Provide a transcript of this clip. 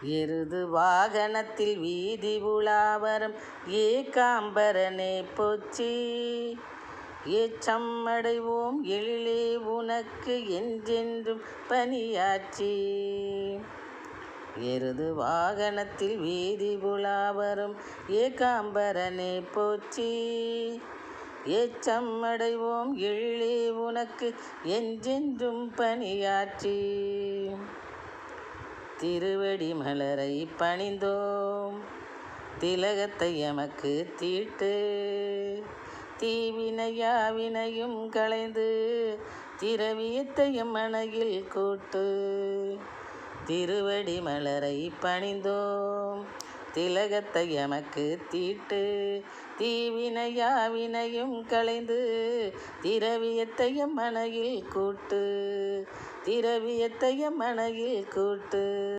எருது வாகனத்தில் வீதி உலாவரும் ஏகாம்பரனே போற்றி. ஏற்றம் அடைவோம் எழிலே உனக்கு என்றென்றும் பணியாற்றி. எருது வாகனத்தில் வீதி உலாவரும் ஏகாம்பரனே போற்றி. ஏற்றம் அடைவோம் எழிலே உனக்கு என்றென்றும் பணியாற்றி. திருவடி மலரை பணிந்தோம் திலகத்தை எமக்கு தீட்டு. தீவினையாவினையும் களைந்து திரவியத்தையும் மனையில் கூட்டு. திருவடி மலரை பணிந்தோம் திலகத்தை எமக்கு தீட்டு. தீவினையாவினையும் களைந்து திரவியத்தையும் மனையில் கூட்டு. திரவியத்தையும் மனையில் கூட்டு.